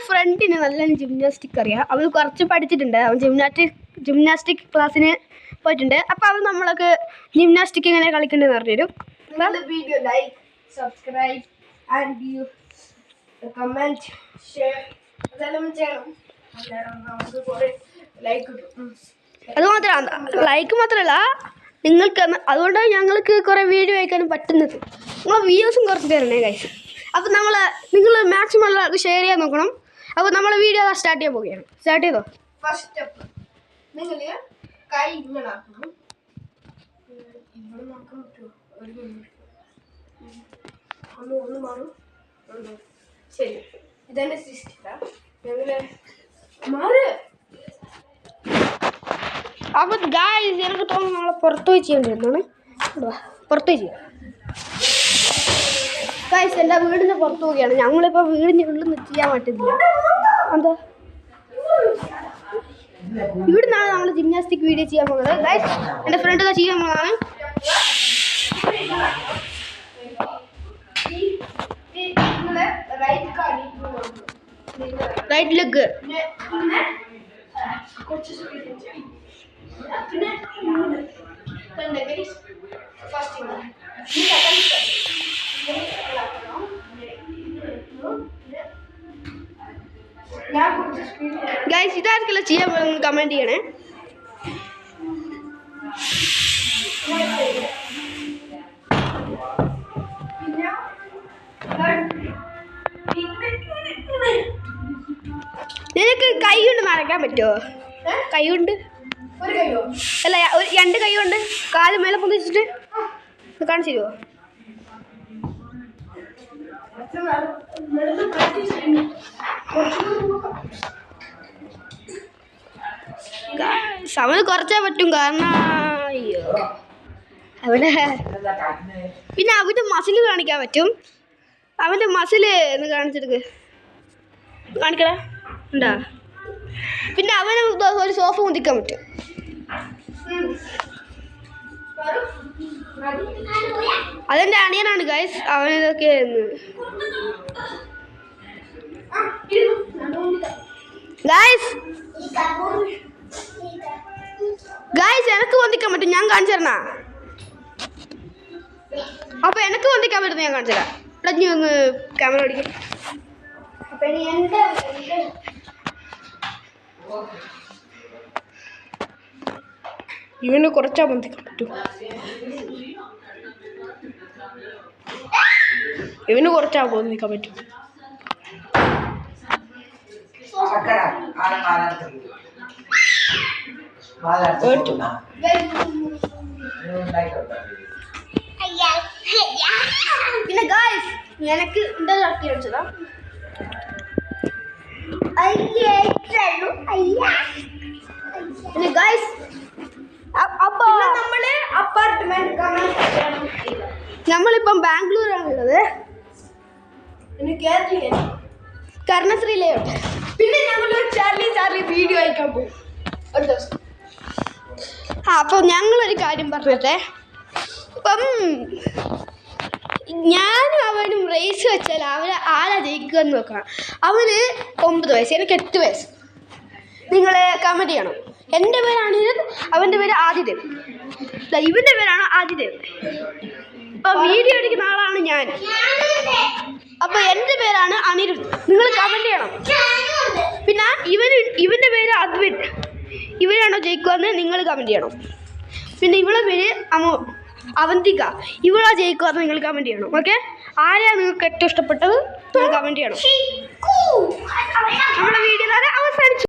അവൻ്റെ ഫ്രണ്ടിന് നല്ല ജിംനാസ്റ്റിക് അറിയാം. അവൾ കുറച്ച് പഠിച്ചിട്ടുണ്ട്. അവൻ ജിംനാസ്റ്റിക് ക്ലാസ്സിന് പോയിട്ടുണ്ട്. അപ്പോൾ അവൻ നമ്മളൊക്കെ ജിംനാസ്റ്റിക് എങ്ങനെ കളിക്കേണ്ടതെന്ന് പറഞ്ഞുതരും. Video like, subscribe and give comment, share അതെല്ലാം ചെയ്യണം. നമുക്ക് കുറേ ലൈക്ക് കിട്ടും. അത് മാത്രമല്ല, ലൈക്ക് മാത്രമല്ല നിങ്ങൾക്ക് അതുകൊണ്ടാണ് ഞങ്ങൾക്ക് കുറേ വീഡിയോ അയക്കാനും പറ്റുന്നത്. നിങ്ങൾ വ്യൂസും കുറച്ച് തരണേ ഗൈസ്. അപ്പോൾ നിങ്ങൾ മാക്സിമം ഉള്ളവർക്ക് ഷെയർ ചെയ്യാൻ നോക്കണം. അപ്പോൾ നമ്മൾ വീഡിയോ സ്റ്റാർട്ട് ചെയ്യാൻ പോവുകയാണ്. സ്റ്റാർട്ട് ചെയ്തോ. ഫസ്റ്റ് സ്റ്റെപ്പ്, നിങ്ങൾ കൈ ഇങ്ങനെ ആക്കണം. ഇവിടെ നോക്കാൻ പറ്റുമോ? ഒരു മിനിറ്റ് ഒന്ന് മാറും. ശരി, ഇതെൻ്റെ സിസ്റ്റർ. ഞങ്ങൾ മാറ്. അപ്പോൾ ഗൈസ് എനിക്ക് തോന്നുന്നു നമ്മളെ പുറത്ത് പോയി ചെയ്യേണ്ടിരുന്നാണ്. പുറത്ത് പോയി ചെയ്യാം ഗൈസ്. എൻ്റെ വീടിൻ്റെ പുറത്ത് പോവുകയാണ്. ഞങ്ങളിപ്പോൾ വീടിൻ്റെ ഉള്ളിൽ നിന്ന് ചെയ്യാൻ പറ്റുന്നില്ല. എന്താ ഇവിടെ നിന്നാണ് നമ്മൾ ജിംനാസ്റ്റിക് വീഡിയോ ചെയ്യാൻ പോകുന്നത് ഗൈസ്. എൻ്റെ ഫ്രണ്ട് ചെയ്യാൻ പോകുന്നതാണ്. Right leg, guys. ഇതാർക്കെല്ലാം ചെയ്യാൻ പോകുന്നത് കമൻറ്റ് ചെയ്യണേ. നിനക്ക് കൈ കൊണ്ട് നടക്കാൻ പറ്റുമോ? കൈ കൊണ്ട് അല്ല, ഒരു 2 കൈ കൊണ്ട് കാല് മേലെ പൊന്തിച്ചിട്ട് കാണിച്ചു തരുമോ? അവന് കുറച്ചേ പറ്റും. കാരണം അയ്യോ അവനെ പിന്നെ അവൻ്റെ മസിൽ കാണിക്കാൻ പറ്റും. അവൻ്റെ മസിൽ എന്ന് കാണിച്ചെടുക്ക്, കാണിക്കടാ ഉണ്ടാ. പിന്നെ അവന് ഒരു സോഫ മുന്തിക്കാൻ പറ്റും. അതെൻ്റെ അണിയനാണ് ഗൈസ്. അവനിതൊക്കെ ഗൈസ് എനിക്ക് പൊന്തിക്കാൻ പറ്റും. ഞാൻ കാണിച്ചു തരണ. അപ്പൊ എനിക്ക് പൊന്തിക്കാൻ പറ്റുന്ന ഞാൻ കാണിച്ചു തരാം. ഇവിടെ നീ ഒന്ന് ക്യാമറ ഓടിക്കും. അപ്പൊ ഇനി എൻ്റെ ഇവന് കുറച്ചാ പൊന്തിക്കാൻ പറ്റും. ഇവന് കുറച്ചാ പൊന്തിക്കാൻ പറ്റും. പിന്നെ ഗായ്സ് എനിക്ക് എൻ്റെ ചട്ടി അടിച്ചതാ. പിന്നെ ഗായ്സ് അപ്പൊ നമ്മള് അപ്പാർട്ട്മെന്റ് ബാംഗ്ലൂരാണുള്ളത്. കർണശ്രീയിലോട്ട്. പിന്നെ ഞങ്ങൾ ചാർലി വീഡിയോ അയക്കാൻ പോകും ഒരു ദിവസം. അപ്പോൾ ഞങ്ങളൊരു കാര്യം പറഞ്ഞിട്ടെ. ഇപ്പം ഞാനും അവനും റേസ് വെച്ചാൽ ആരാ ജയിക്കുക എന്ന് നോക്കണം. അവന് 9 വയസ്സ്, എനിക്ക് 8 വയസ്സ്. നിങ്ങൾ കമൻറ്റ് ചെയ്യണം. എൻ്റെ പേര് അനിരുദ്ധ്, അവൻ്റെ പേര് ആദിദേവ്. ഇവൻ്റെ പേരാണ് ആദിദേവ്. ഇപ്പം വീഡിയോ എടുക്കുന്ന ആളാണ് ഞാൻ. അപ്പോൾ എൻ്റെ പേരാണ് അനിരുദ്ധ്. നിങ്ങൾ കമൻറ്റ് ചെയ്യണം. പിന്നെ ഇവൻ്റെ പേര് അദ്വിത്. ഇവരാണോ ജയിക്കുമെന്ന് നിങ്ങൾ കമൻറ്റ് ചെയ്യണം. പിന്നെ ഇവളുടെ പേര് അവന്തിക. ഇവളാ ജയിക്കുമെന്ന് നിങ്ങൾ കമൻറ്റ് ചെയ്യണം. ഓക്കെ, ആരെയാണ് നിങ്ങൾക്ക് ഏറ്റവും ഇഷ്ടപ്പെട്ടത് നിങ്ങൾ കമൻറ്റ് ചെയ്യണം. നമ്മുടെ വീഡിയോ അവസാനിച്ചു.